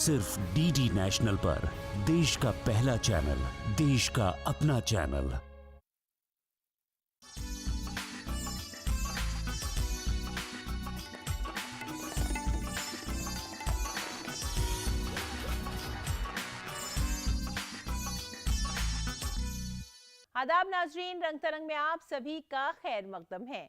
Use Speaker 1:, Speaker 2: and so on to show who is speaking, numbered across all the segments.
Speaker 1: सिर्फ DD national पर, देश का पहला चैनल, देश का अपना चैनल।
Speaker 2: आदाब नाजरीन, रंग तरंग में आप सभी का खैर मकदम है।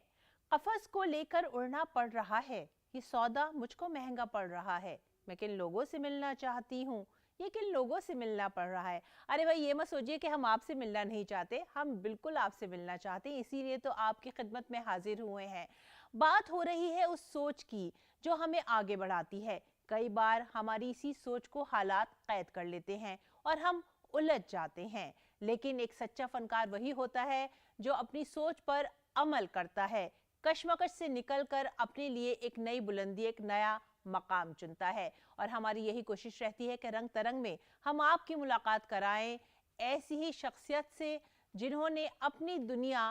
Speaker 2: कफस को लेकर उड़ना पड़ रहा है, ये सौदा मुझको महंगा पड़ रहा है। मैं किन लोगों से मिलना चाहती हूँ, ये किन लोगों से मिलना पड़ रहा है। अरे भाई, ये मत सोचिए कि हम आपसे मिलना नहीं चाहते, हम बिल्कुल आपसे मिलना चाहते हैं, इसीलिए तो आपकी खिदमत में हाजिर हुए हैं। बात हो रही है उस सोच की जो हमें आगे बढ़ाती है। कई बार हमारी इसी सोच को हालात कैद कर लेते हैं और हम उलझ जाते हैं, लेकिन एक सच्चा फनकार वही होता है जो अपनी सोच पर अमल करता है, कश्मकश से निकलकर अपने लिए एक नई बुलंदी, एक नया मकाम चुनता है। और हमारी यही कोशिश रहती है कि रंग तरंग में हम आपकी मुलाकात कराएं ऐसी ही शख्सियत से जिन्होंने अपनी दुनिया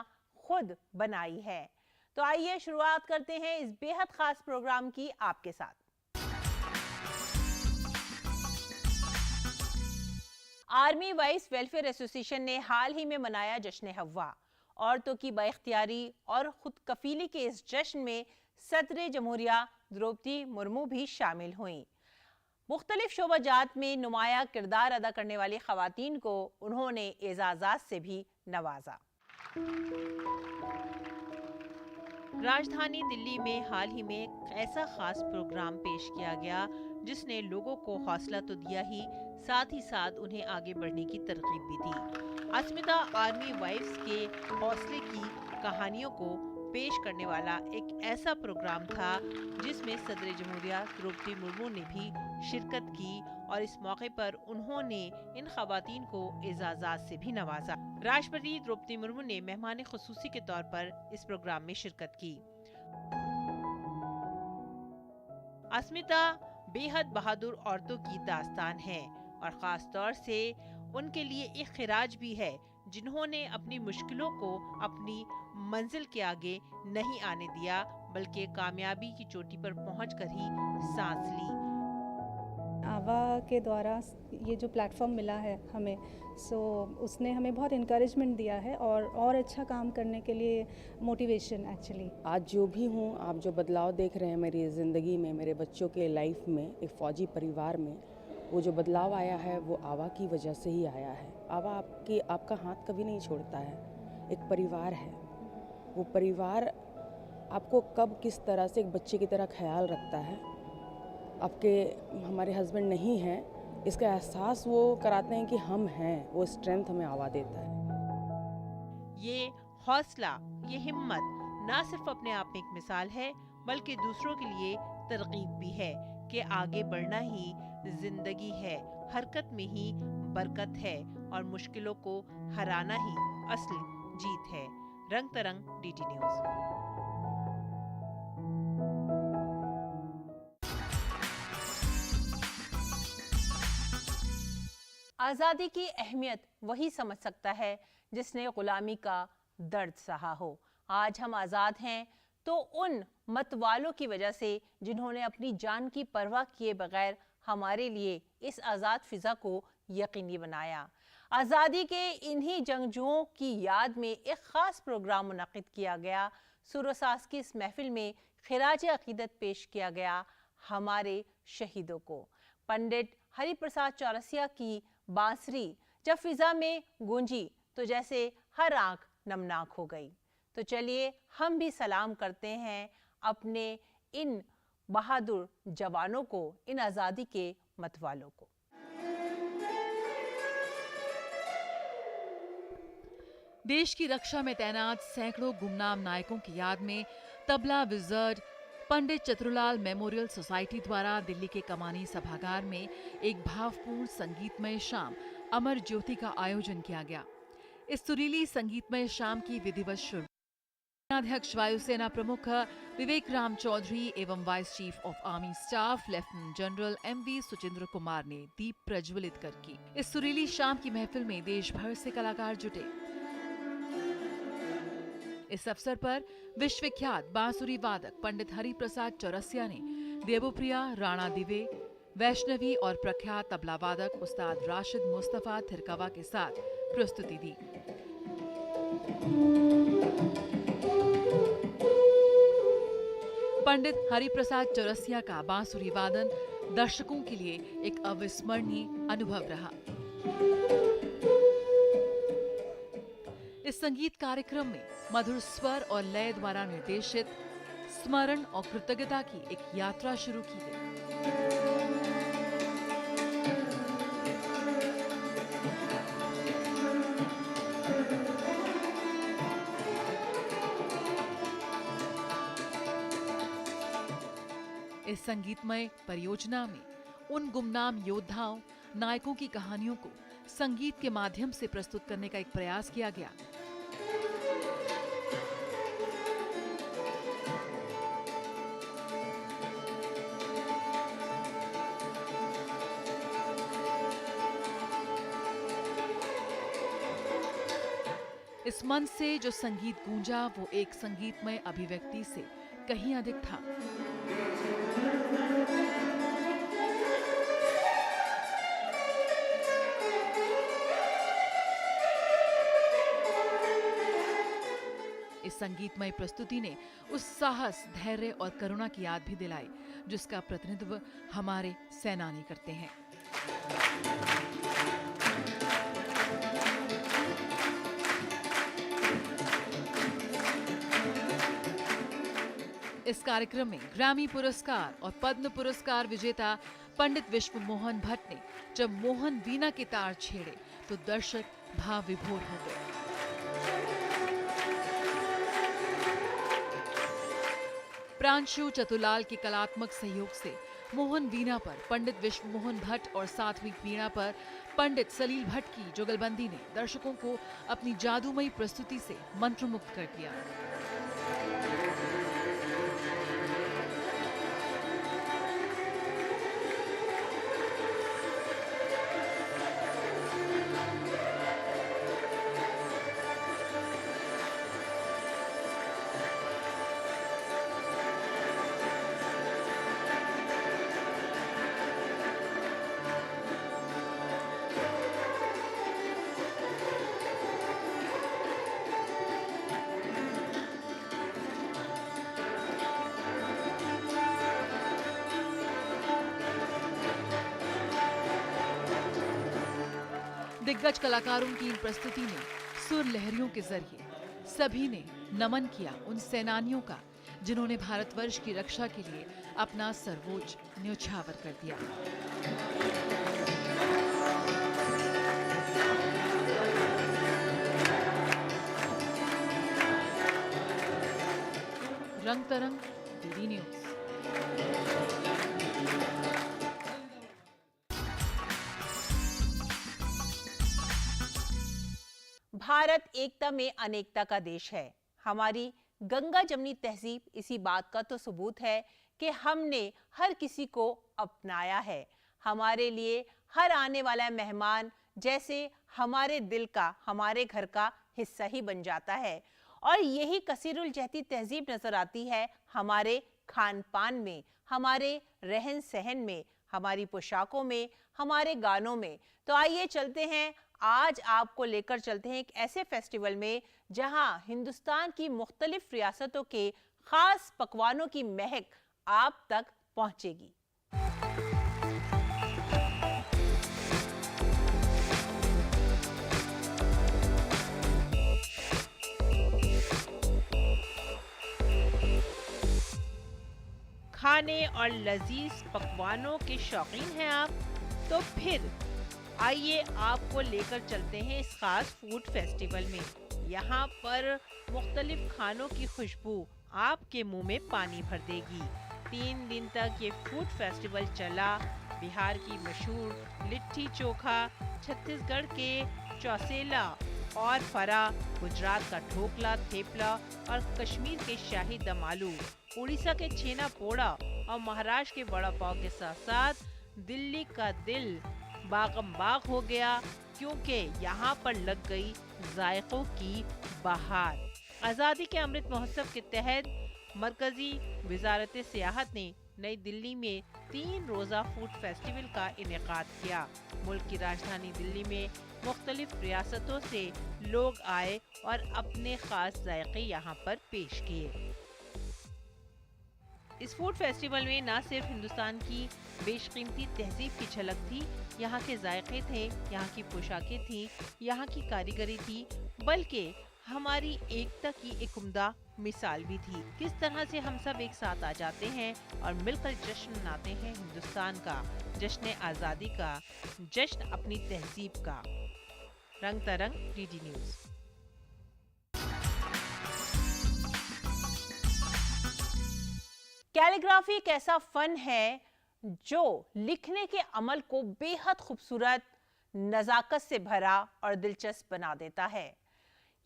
Speaker 2: खुद बनाई है। तो आइए शुरुआत करते हैं इस बेहद खास प्रोग्राम की आपके साथ। आर्मी वाइफ्स वेलफेयर एसोसिएशन ने हाल ही में मनाया जश्न हव्वा। औरतों की बाइख्तियारी और खुद कफीली के इस जश्न में सदर जमहूरिया द्रौपदी मुर्मू भी शामिल हुईं। मुख्तलिफ शोबाजात में नुमाया किरदार अदा करने वाली खवातीन को उन्होंने एजाज़ात से भी नवाजा। राजधानी दिल्ली में हाल ही में एक ऐसा खास प्रोग्राम पेश किया गया जिसने लोगों को हौसला तो दिया ही, साथ ही साथ उन्हें आगे बढ़ने की तरगीब भी दी। अस्मिता आर्मी वाइफ्स के हौसले की कहानियों को पेश करने वाला एक ऐसा प्रोग्राम था जिसमें सदर जमहूरिया द्रौपदी मुर्मू ने भी शिरकत की और इस मौके पर उन्होंने इन खवातीन को एजाज़ात से भी नवाजा। राष्ट्रपति द्रौपदी मुर्मू ने मेहमान खुसूसी के तौर पर इस प्रोग्राम में शिरकत की। अस्मिता बेहद बहादुर औरतों की दास्तान है और खास तौर से उनके लिए एक खिराज भी है जिन्होंने अपनी मुश्किलों को अपनी मंजिल के आगे नहीं आने दिया, बल्कि कामयाबी की चोटी पर पहुंचकर ही सांस ली।
Speaker 3: आवा के द्वारा ये जो प्लेटफॉर्म मिला है हमें, उसने हमें बहुत इनकरेजमेंट दिया है और अच्छा काम करने के लिए मोटिवेशन एक्चुअली।
Speaker 4: आज जो भी हूँ, आप जो बदलाव देख रहे हैं मेरी ज़िंदगी में, मेरे बच्चों के लाइफ में, एक फ़ौजी परिवार में, वो जो बदलाव आया है वो आवा की वजह से ही आया है। आवा आपका हाथ कभी नहीं छोड़ता है। एक परिवार है, वो परिवार आपको कब किस तरह से एक बच्चे की तरह ख्याल रखता है। हमारे हस्बैंड नहीं हैं, इसका एहसास वो कराते हैं कि हम हैं, वो स्ट्रेंथ हमें आवा देता है।
Speaker 2: ये हौसला, ये हिम्मत ना सिर्फ अपने आप में एक मिसाल है, बल्कि दूसरों के लिए तरगीब भी है कि आगे बढ़ना ही जिंदगी है, हरकत में ही बरकत है और मुश्किलों को हराना ही असली जीत है। रंग तरंग, डीडी न्यूज़। आज़ादी की अहमियत वही समझ सकता है जिसने गुलामी का दर्द सहा हो। आज हम आज़ाद हैं तो उन मतवालों की वजह से जिन्होंने अपनी जान की परवाह किए बगैर हमारे लिए इस आज़ाद फ़िज़ा को यकीनी बनाया। आज़ादी के इन्हीं जंगजुओं की याद में एक ख़ास प्रोग्राम मुनक़िद किया गया। सुरसास की इस महफ़िल में खिराज अक़ीदत पेश किया गया हमारे शहीदों को। पंडित हरिप्रसाद चौरसिया की बांसुरी जब फिजा में गूंजी तो जैसे हर आंख नमनाक हो गई। तो चलिए हम भी सलाम करते हैं अपने इन बहादुर जवानों को, इन आज़ादी के मतवालों को।
Speaker 5: देश की रक्षा में तैनात सैकड़ों गुमनाम नायकों की याद में तबला विज़र्ड पंडित चतुरलाल मेमोरियल सोसाइटी द्वारा दिल्ली के कमानी सभागार में एक भावपूर्ण संगीतमय शाम अमर ज्योति का आयोजन किया गया। इस सुरीली संगीतमय शाम की विधिवत शुरुआत अध्यक्ष वायुसेना प्रमुख विवेक राम चौधरी एवं vice chief of army staff lieutenant general MV Suchindra Kumar ने दीप प्रज्वलित कर की। इस सुरीली शाम की महफिल में देश भर से कलाकार जुटे। इस अवसर पर विश्वविख्यात बांसुरी वादक पंडित हरिप्रसाद चौरसिया ने देवप्रिया, राणा दिवे, वैष्णवी और प्रख्यात तबला वादक उस्ताद राशिद मुस्तफा थिरकवा के साथ प्रस्तुति दी। पंडित हरिप्रसाद चौरसिया का बांसुरी वादन दर्शकों के लिए एक अविस्मरणीय अनुभव रहा। इस संगीत कार्यक्रम में मधुर स्वर और लय द्वारा निर्देशित स्मरण और कृतज्ञता की एक यात्रा शुरू की गई। इस संगीतमय परियोजना में उन गुमनाम योद्धाओं, नायकों की कहानियों को संगीत के माध्यम से प्रस्तुत करने का एक प्रयास किया गया। इस मंच से जो संगीत गूंजा वो एक संगीतमय अभिव्यक्ति से कहीं अधिक था। इस संगीतमय प्रस्तुति ने उस साहस, धैर्य और करुणा की याद भी दिलाई जिसका प्रतिनिधित्व हमारे सेनानी करते हैं। इस कार्यक्रम में ग्रैमी पुरस्कार और पद्म पुरस्कार विजेता पंडित विश्व मोहन भट्ट ने जब मोहन वीणा के तार छेड़े तो दर्शक भाव विभोर हो गए। प्रांशु चतुरलाल के कलात्मक सहयोग से मोहन वीणा पर पंडित विश्व मोहन भट्ट और सात्विक वीणा पर पंडित सलील भट्ट की जुगलबंदी ने दर्शकों को अपनी जादूमयी प्रस्तुति से मंत्रमुग्ध कर दिया। दिग्गज कलाकारों की इन प्रस्तुति में सुर लहरियों के जरिए सभी ने नमन किया उन सेनानियों का जिन्होंने भारतवर्ष की रक्षा के लिए अपना सर्वोच्च न्योछावर कर दिया। रंग तरंग, डीडी न्यूज।
Speaker 2: भारत एकता में अनेकता का देश है। हमारी गंगा जमनी तहजीब इसी बात का तो सबूत है कि हमने हर किसी को अपनाया है। हमारे लिए हर आने वाला मेहमान जैसे हमारे दिल का, हमारे घर का हिस्सा ही बन जाता है। और यही कसीरुल जहती तहजीब नजर आती है हमारे खान पान में, हमारे रहन सहन में, हमारी पोशाकों में, हमारे गानों में। तो आइए चलते हैं, आज आपको लेकर चलते हैं एक ऐसे फेस्टिवल में जहां हिंदुस्तान की मुख्तलिफ रियासतों के खास पकवानों की महक आप तक पहुंचेगी। खाने और लजीज पकवानों के शौकीन हैं आप, तो फिर आइए आपको लेकर चलते हैं इस खास फूड फेस्टिवल में। यहाँ पर मुख्तलिफ खानों की खुशबू आपके मुंह में पानी भर देगी। 3 दिन तक ये फूड फेस्टिवल चला। बिहार की मशहूर लिट्टी चोखा, छत्तीसगढ़ के चौसेला और फरा, गुजरात का ढोकला, थेपला और कश्मीर के शाही दम आलू, उड़ीसा के छेना पोड़ा और महाराष्ट्र के वड़ा पाव के साथ साथ दिल्ली का दिल बागम बाग हो गया, क्योंकि यहाँ पर लग गई जायकों की बहार। आज़ादी के अमृत महोत्सव के तहत मरकजी वजारत सियाहत ने नई दिल्ली में 3 रोज़ा फूड फेस्टिवल का इनेकाद किया। मुल्क की राजधानी दिल्ली में मुख्तलिफ रियासतों से लोग आए और अपने खास जायके यहाँ पर पेश किए। इस फूड फेस्टिवल में न सिर्फ हिंदुस्तान की बेशकीमती तहजीब की झलक थी, यहाँ के जायके थे, यहाँ की पोशाकें थी, यहाँ की कारीगरी थी, बल्कि हमारी एकता की एक उम्दा मिसाल भी थी। किस तरह से हम सब एक साथ आ जाते हैं और मिलकर जश्न मनाते हैं हिंदुस्तान का, जश्न आज़ादी का, जश्न अपनी तहजीब का। रंग तरंग, डीडी न्यूज़। कैलीग्राफी एक ऐसा फन है जो लिखने के अमल को बेहद खूबसूरत, नज़ाकत से भरा और दिलचस्प बना देता है।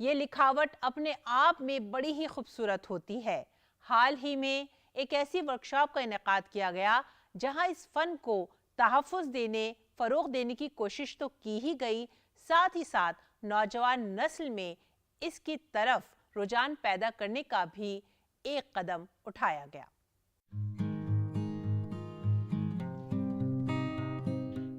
Speaker 2: ये लिखावट अपने आप में बड़ी ही खूबसूरत होती है। हाल ही में एक ऐसी वर्कशॉप का इनेकाद किया गया जहां इस फन को तहफ़्फ़ुज़ देने, फ़रोग़ देने की कोशिश तो की ही गई, साथ ही साथ नौजवान नस्ल में इसकी तरफ रुझान पैदा करने का भी एक कदम उठाया गया।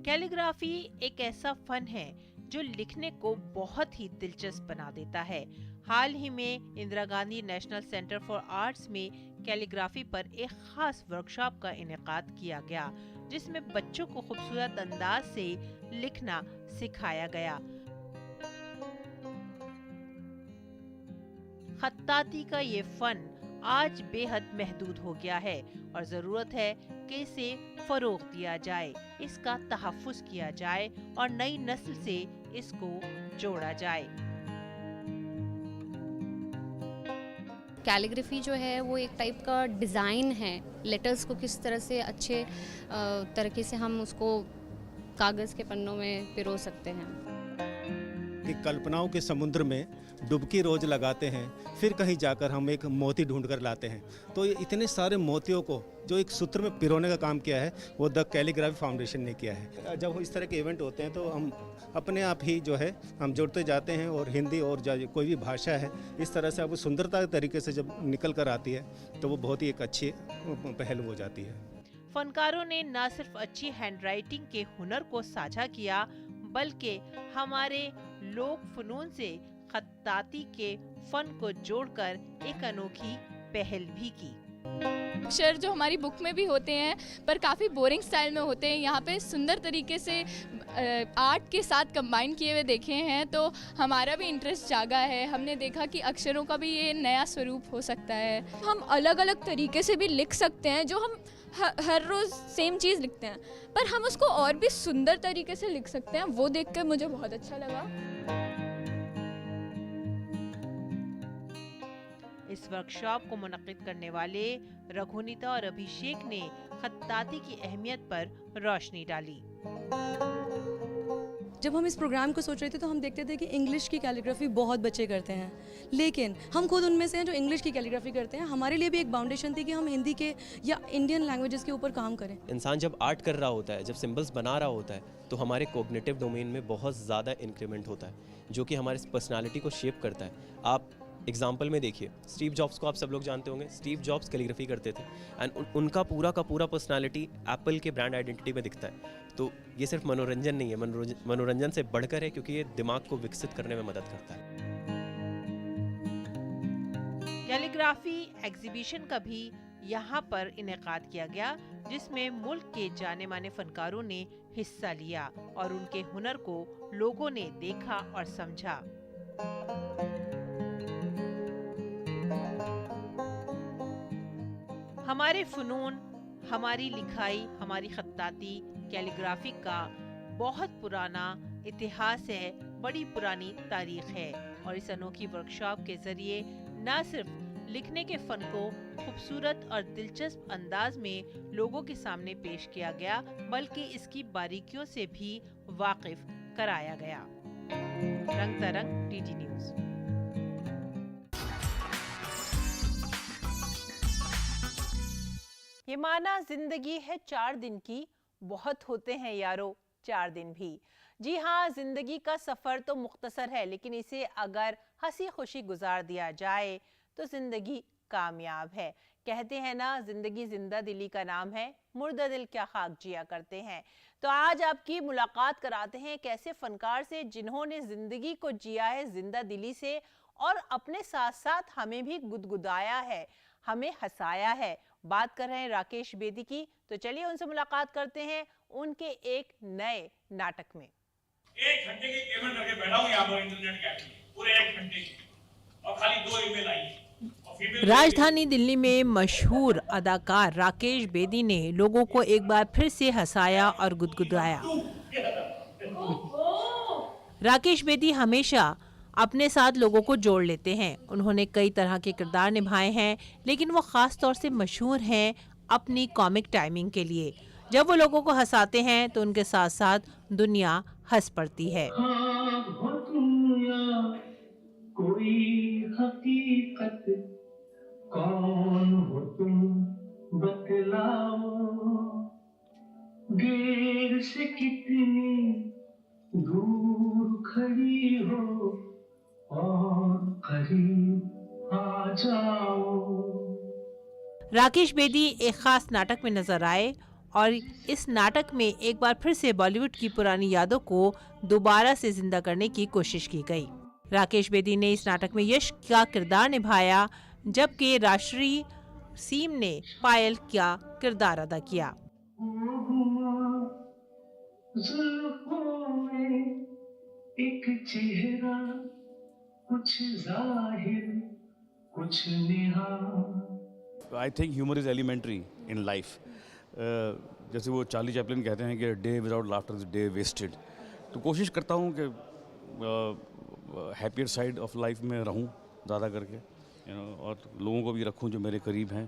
Speaker 2: कैलीग्राफी एक ऐसा फन है जो लिखने को बहुत ही दिलचस्प बना देता है। हाल ही में Indira Gandhi national centre for arts में कैलीग्राफी पर एक खास वर्कशॉप का इनेकाद किया गया, जिसमें बच्चों को खूबसूरत अंदाज से लिखना सिखाया गया। खत्ताती का ये फन आज बेहद महदूद हो गया है और जरूरत है कि इसे फरोग दिया जाए, इसका तहफ़्फ़ुज़ किया जाए और नई नस्ल से इसको जोड़ा जाए।
Speaker 6: कैलीग्राफी जो है वो एक टाइप का डिज़ाइन है। लेटर्स को किस तरह से अच्छे तरीके से हम उसको कागज़ के पन्नों में पिरो सकते हैं।
Speaker 7: कि कल्पनाओं के समुद्र में डुबकी रोज लगाते हैं, फिर कहीं जाकर हम एक मोती ढूंढ कर लाते हैं। तो ये इतने सारे मोतियों को जो एक सूत्र में पिरोने का काम किया है वो द कैलीग्राफी फाउंडेशन ने किया है। जब इस तरह के इवेंट होते हैं तो हम अपने आप ही जो है हम जुड़ते जाते हैं और हिंदी और कोई भी भाषा है इस तरह से अब सुंदरता के तरीके से जब निकल कर आती है तो वो बहुत ही एक अच्छी पहल हो जाती है।
Speaker 2: फनकारों ने न सिर्फ अच्छी हैंडराइटिंग के हुनर को साझा किया, बल्कि हमारे लोक फनून से खत्ताती के फन को जोड़कर एक अनोखी पहल भी की।
Speaker 8: अक्षर जो हमारी बुक में भी होते हैं पर काफ़ी बोरिंग स्टाइल में होते हैं, यहाँ पे सुंदर तरीके से आर्ट के साथ कंबाइन किए हुए देखे हैं, तो हमारा भी इंटरेस्ट जागा है। हमने देखा कि अक्षरों का भी ये नया स्वरूप हो सकता है।
Speaker 9: हम अलग अलग तरीके से भी लिख सकते हैं, जो हम हर रोज़ सेम चीज़ लिखते हैं पर हम उसको और भी सुंदर तरीके से लिख सकते हैं। वो देख कर मुझे बहुत अच्छा लगा।
Speaker 2: इस वर्कशॉप को मुनक्किद करने वाले रघुनीता और अभिषेक ने खत्ताती की अहमियत पर रोशनी डाली।
Speaker 10: जब हम इस प्रोग्राम को सोच रहे थे तो हम देखते थे कि इंग्लिश की कैलीग्राफी बहुत बच्चे करते हैं, लेकिन हम खुद उनमें से हैं जो इंग्लिश की कैलीग्राफी करते हैं। हमारे लिए भी एक बाउंडेशन थी कि हम हिंदी के या इंडियन लैंग्वेजेस के ऊपर काम करें।
Speaker 11: इंसान जब आर्ट कर रहा होता है, जब सिंबल्स बना रहा होता है, तो हमारे कोग्निटिव डोमेन में बहुत ज़्यादा इंक्रीमेंट होता है, जो कि हमारे पर्सनालिटी को शेप करता है। आप एग्जाम्पल में देखिए, स्टीव जॉब्स को आप सब लोग जानते होंगे। स्टीव जॉब्स कैलीग्राफी करते थे एंड उनका पूरा का पूरा पर्सनालिटी एप्पल के ब्रांड आइडेंटिटी में दिखता है। तो ये सिर्फ मनोरंजन नहीं है, मनोरंजन से बढ़कर है, क्योंकि ये दिमाग को विकसित करने में मदद करता है।
Speaker 2: कैलीग्राफी एग्जीबिशन का भी यहाँ पर इनेकाद किया गया, जिसमें मुल्क के जाने माने फनकारों ने हिस्सा लिया और उनके हुनर को लोगों ने देखा और समझा। हमारे फनून, हमारी लिखाई, हमारी खत्ताती, कैलीग्राफी का बहुत पुराना इतिहास है, बड़ी पुरानी तारीख है और इस अनोखी वर्कशॉप के जरिए न सिर्फ लिखने के फन को खूबसूरत और दिलचस्प अंदाज में लोगों के सामने पेश किया गया, बल्कि इसकी बारीकियों से भी वाकिफ कराया गया। रंग तरंग, डीडी न्यूज़। ये माना जिंदगी है 4 दिन की, बहुत होते हैं यारो 4 दिन भी। जी हाँ, जिंदगी का सफर तो मुख्तसर है, लेकिन इसे अगर हंसी खुशी गुजार दिया जाए तो जिंदगी कामयाब है। कहते हैं ना, जिंदगी जिंदा दिली का नाम है, मुर्दा दिल क्या खाक जिया करते हैं। तो आज आपकी मुलाकात कराते हैं एक ऐसे फनकार से जिन्होंने जिंदगी को जिया है जिंदा दिली से और अपने साथ साथ हमें भी गुदगुदाया है, हमें हंसाया है। बात कर रहे हैं राकेश बेदी की। तो चलिए उनसे मुलाकात करते हैं उनके एक नए नाटक में।
Speaker 12: 1 घंटे की पेमेंट करके बैठा हूँ यहाँ पर इंटरनेट कैफे में, पूरे 1 घंटे की, और खाली 2 ईमेल आई है।
Speaker 2: राजधानी दिल्ली में मशहूर अदाकार राकेश बेदी ने लोगों को एक बार फिर से हंसाया और गुदगुदाया। राकेश बेदी हमेशा अपने साथ लोगों को जोड़ लेते हैं। उन्होंने कई तरह के किरदार निभाए हैं, लेकिन वो खास तौर से मशहूर हैं अपनी कॉमिक टाइमिंग के लिए। जब वो लोगों को हंसाते हैं तो उनके साथ साथ दुनिया हंस पड़ती है।
Speaker 13: कोई हकीकत कौन हो तुम बतलाओ, गेर से कितनी दूर खड़ी हो और करीब आ जाओ।
Speaker 2: राकेश बेदी एक खास नाटक में नजर आए और इस नाटक में एक बार फिर से बॉलीवुड की पुरानी यादों को दोबारा से जिंदा करने की कोशिश की गई। राकेश बेदी ने इस नाटक में यश का किरदार निभाया, जबकि राजश्री सीम ने पायल का किरदार अदा किया।
Speaker 13: एक चेहरा कुछ जाहिर कुछ निहार।
Speaker 14: I think humour is elementary in life. जैसे वो चार्ली चैपलिन कहते हैं कि day without laughter is day wasted. तो कोशिश करता हूँ कि हैप्पियर साइड ऑफ लाइफ में रहूं ज़्यादा करके, और लोगों को भी रखूं जो मेरे करीब हैं।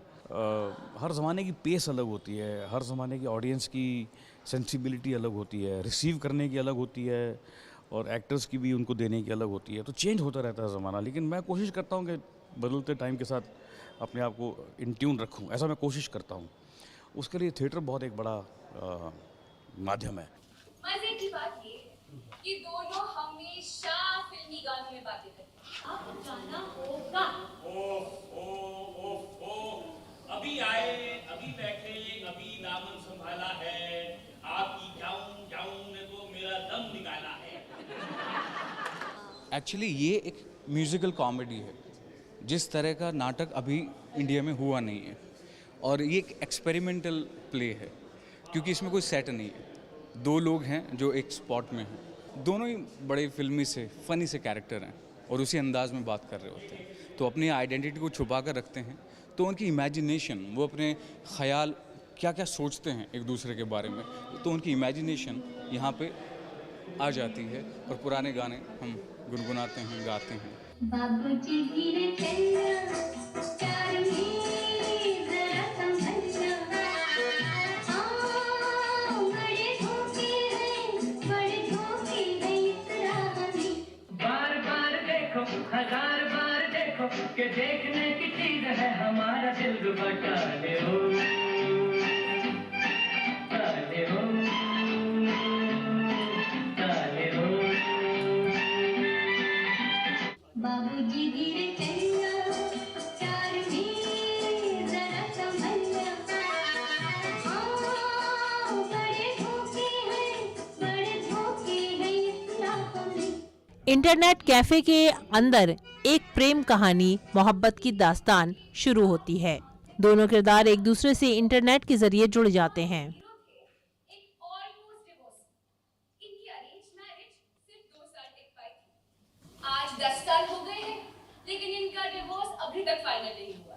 Speaker 14: हर ज़माने की पेस अलग होती है, हर ज़माने की ऑडियंस की सेंसिबिलिटी अलग होती है, रिसीव करने की अलग होती है, और एक्टर्स की भी उनको देने की अलग होती है। तो चेंज होता रहता है ज़माना, लेकिन मैं कोशिश करता हूँ कि बदलते टाइम के साथ अपने आप को इन ट्यून रखूँ। ऐसा मैं कोशिश करता हूँ। उसके लिए थिएटर बहुत एक बड़ा माध्यम है।
Speaker 15: मजे की बात ये कि दोनों हमेशा फिल्मी गानों में बातें करते हैं। अब गाना होगा।
Speaker 12: अभी आए, अभी बैठे, अभी दामन संभाला है, आपकी जाऊं ने तो मेरा दम निकाला है।
Speaker 16: एक्चुअली ये एक म्यूजिकल कॉमेडी है, जिस तरह का नाटक अभी इंडिया में हुआ नहीं है, और ये एक एक्सपेरिमेंटल प्ले है, क्योंकि इसमें कोई सेट नहीं है। 2 लोग हैं जो एक स्पॉट में हैं, दोनों ही बड़े फिल्मी से फनी से कैरेक्टर हैं और उसी अंदाज में बात कर रहे होते हैं। तो अपनी आइडेंटिटी को छुपा कर रखते हैं, तो उनकी इमेजिनेशन, वो अपने ख्याल क्या क्या सोचते हैं एक दूसरे के बारे में, तो उनकी इमेजिनेशन यहाँ पे आ जाती है और पुराने गाने हम गुनगुनाते हैं, गाते हैं।
Speaker 15: बाबूजी धीरे चलना, प्यार में जरा संभलना, बड़े धोखे हैं इस राह में।
Speaker 13: बार बार देखो, 1000 बार देखो, कि देखने की चीज है हमारा दिल रुबा। टाले हो, टाले हो, टाले हो।
Speaker 15: बाबूजी धीरे चलना, प्यार में जरा संभलना, बड़े धोखे हैं इस राह में।
Speaker 2: इंटरनेट कैफे के अंदर एक प्रेम कहानी, मोहब्बत की दास्तान शुरू होती है। दोनों किरदार एक दूसरे से इंटरनेट के जरिए जुड़ जाते हैं।
Speaker 15: आज 10 साल हो गए हैं, लेकिन इनका डिवोर्स अभी तक फाइनल नहीं हुआ।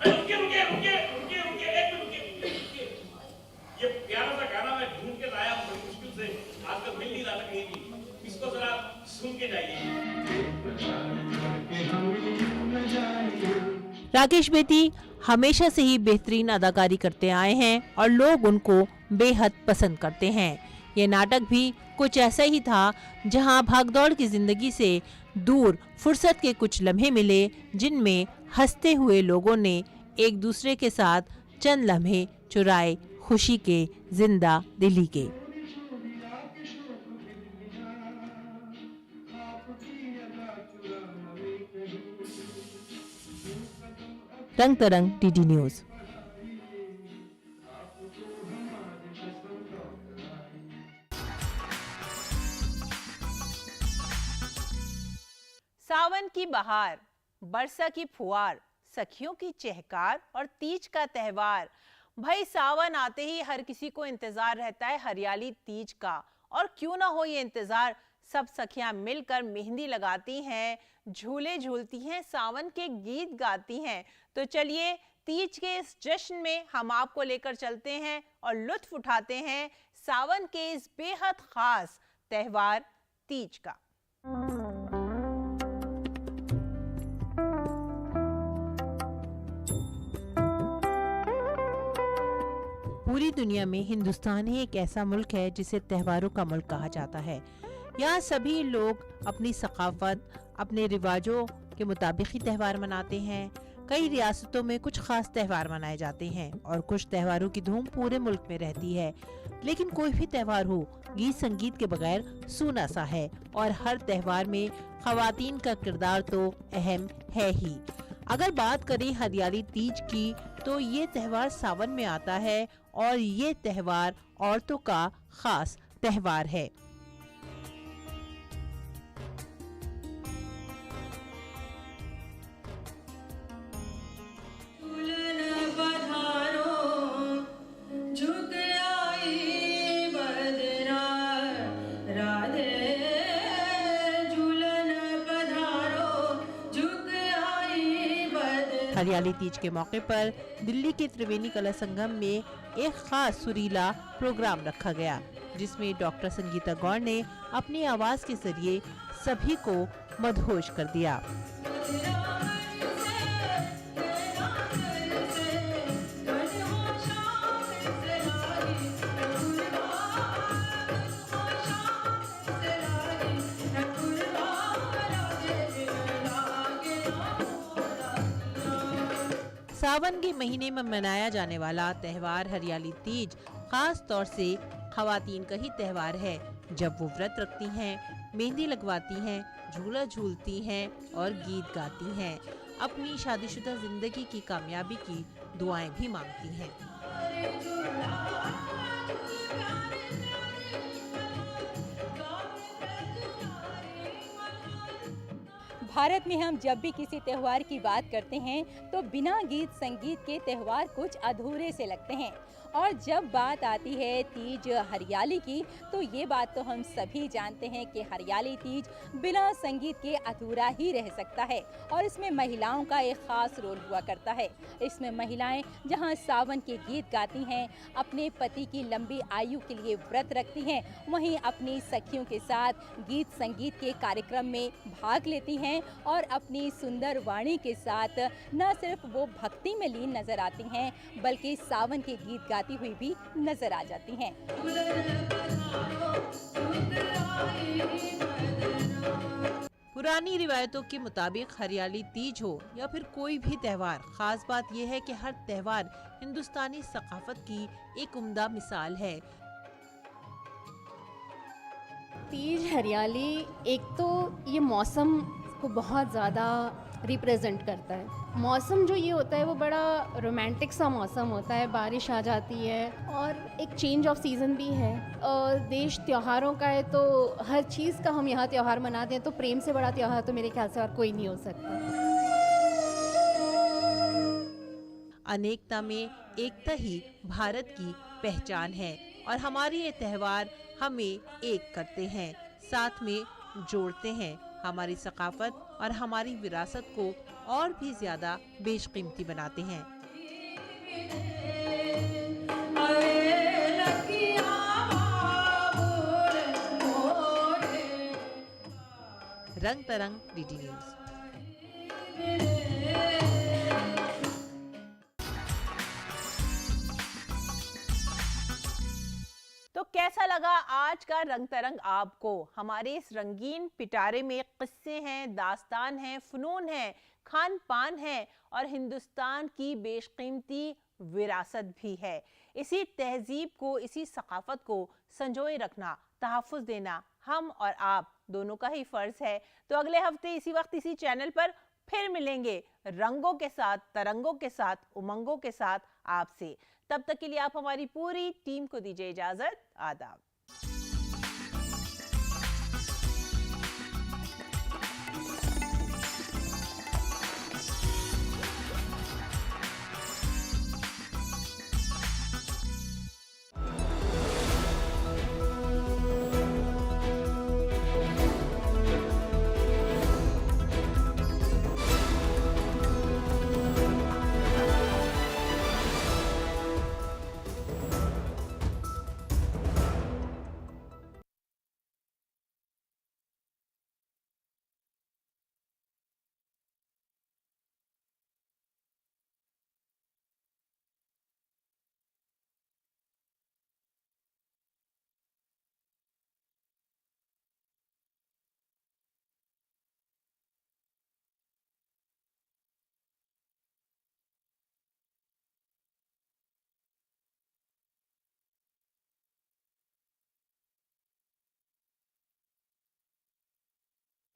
Speaker 12: रुकिए, एक मिनट। ये प्यारा सा गाना मैं ढूंढ के लाया हूँ बड़ी मुश्किल से, आजकल मिल नहीं रहा था कहीं भी। इसको जरा सुन के जाइए।
Speaker 2: राकेश बेदी हमेशा से ही बेहतरीन अदाकारी करते आए हैं और लोग उनको बेहद पसंद करते हैं। ये नाटक भी कुछ ऐसा ही था, जहां भागदौड़ की जिंदगी से दूर फुर्सत के कुछ लम्हे मिले, जिनमें हंसते हुए लोगों ने एक दूसरे के साथ चंद लम्हे चुराए, खुशी के, जिंदा दिली के। रंग तरंग डीडी न्यूज़। सावन की बहार, बरसा की फुहार, सखियों की चहकार और तीज का त्यौहार। भाई सावन आते ही हर किसी को इंतजार रहता है हरियाली तीज का, और क्यों ना हो ये इंतजार। सब सखियां मिलकर मेहंदी लगाती हैं, झूले झूलती हैं, सावन के गीत गाती हैं। तो चलिए तीज के इस जश्न में हम आपको लेकर चलते हैं और लुत्फ उठाते हैं सावन के इस बेहद खास त्यौहार तीज का। पूरी दुनिया में हिंदुस्तान ही एक ऐसा मुल्क है जिसे त्योहारों का मुल्क कहा जाता है। यहाँ सभी लोग अपनी सकाफत, अपने रिवाजों के मुताबिक ही त्यौहार मनाते हैं। कई रियासतों में कुछ खास त्यौहार मनाए जाते हैं और कुछ त्योहारों की धूम पूरे मुल्क में रहती है। लेकिन कोई भी त्यौहार हो, गीत संगीत के बगैर सूना सा है, और हर त्यौहार में खवातीन का किरदार तो अहम है ही। अगर बात करें हरियाली तीज की, तो ये त्यौहार सावन में आता है और ये त्यौहार औरतों का खास त्यौहार है। हरियाली तीज के मौके पर दिल्ली के त्रिवेणी कला संगम में एक खास सुरीला प्रोग्राम रखा गया, जिसमें डॉक्टर संगीता गौड़ ने अपनी आवाज के जरिए सभी को मदहोश कर दिया। सावन के महीने में मनाया जाने वाला त्यौहार हरियाली तीज खास तौर से खवातीन का ही त्यौहार है, जब वो व्रत रखती हैं, मेहंदी लगवाती हैं, झूला झूलती हैं और गीत गाती हैं। अपनी शादीशुदा जिंदगी की कामयाबी की दुआएं भी मांगती हैं।
Speaker 17: भारत में हम जब भी किसी त्यौहार की बात करते हैं तो बिना गीत संगीत के त्यौहार कुछ अधूरे से लगते हैं, और जब बात आती है तीज हरियाली की, तो ये बात तो हम सभी जानते हैं कि हरियाली तीज बिना संगीत के अधूरा ही रह सकता है, और इसमें महिलाओं का एक ख़ास रोल हुआ करता है। इसमें महिलाएं जहां सावन के गीत गाती हैं, अपने पति की लंबी आयु के लिए व्रत रखती हैं, वहीं अपनी सखियों के साथ गीत संगीत के कार्यक्रम में भाग लेती हैं और अपनी सुंदर वाणी के साथ न सिर्फ वो भक्ति में लीन नजर आती हैं, बल्कि सावन के गीत गाती हुई भी नजर आ जाती हैं।
Speaker 2: पुरानी रिवायतों के मुताबिक हरियाली तीज हो या फिर कोई भी त्यौहार, खास बात यह है कि हर त्यौहार हिंदुस्तानी सकाफत की एक उम्दा मिसाल है।
Speaker 6: तीज हरियाली एक तो ये मौसम को बहुत ज़्यादा रिप्रेजेंट करता है। मौसम जो ये होता है वो बड़ा रोमांटिक सा मौसम होता है, बारिश आ जाती है और एक चेंज ऑफ सीज़न भी है। देश त्योहारों का है, तो हर चीज़ का हम यहाँ त्यौहार मनाते हैं, तो प्रेम से बड़ा त्यौहार तो मेरे ख्याल से और कोई नहीं हो सकता।
Speaker 2: अनेकता में एकता ही भारत की पहचान है, और हमारे ये त्यौहार हमें एक करते हैं, साथ में जोड़ते हैं, हमारी सकाफत और हमारी विरासत को और भी ज्यादा बेशकीमती बनाते हैं। रंग तरंग डीडी न्यूज़। तो कैसा लगा आज का रंग तरंग आपको? हमारे इस रंगीन पिटारे में किस्से हैं, दास्तान हैं, फनून हैं, खान पान है और हिंदुस्तान की बेशकीमती विरासत भी है। इसी तहजीब को, इसी सकाफत को संजोए रखना, तहफ़्फ़ुज़ देना हम और आप दोनों का ही फ़र्ज़ है। तो अगले हफ्ते इसी वक्त इसी चैनल पर फिर मिलेंगे रंगों के साथ, तरंगों के साथ, उमंगों के साथ आपसे। तब तक के लिए आप हमारी पूरी टीम को दीजिए इजाजत। आदाब।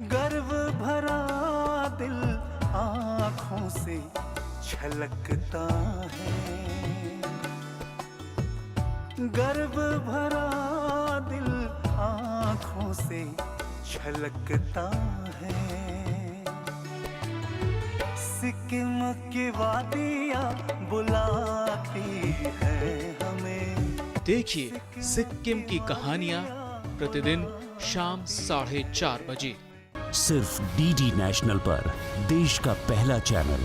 Speaker 18: गर्व भरा दिल आँखों से छलकता है, गर्व भरा दिल आँखों से छलकता है। सिक्किम की वादियाँ बुलाती है हमें।
Speaker 19: देखिए सिक्किम की कहानियाँ प्रतिदिन शाम 4:30 बजे
Speaker 1: सिर्फ डीडी नेशनल पर, देश का पहला चैनल।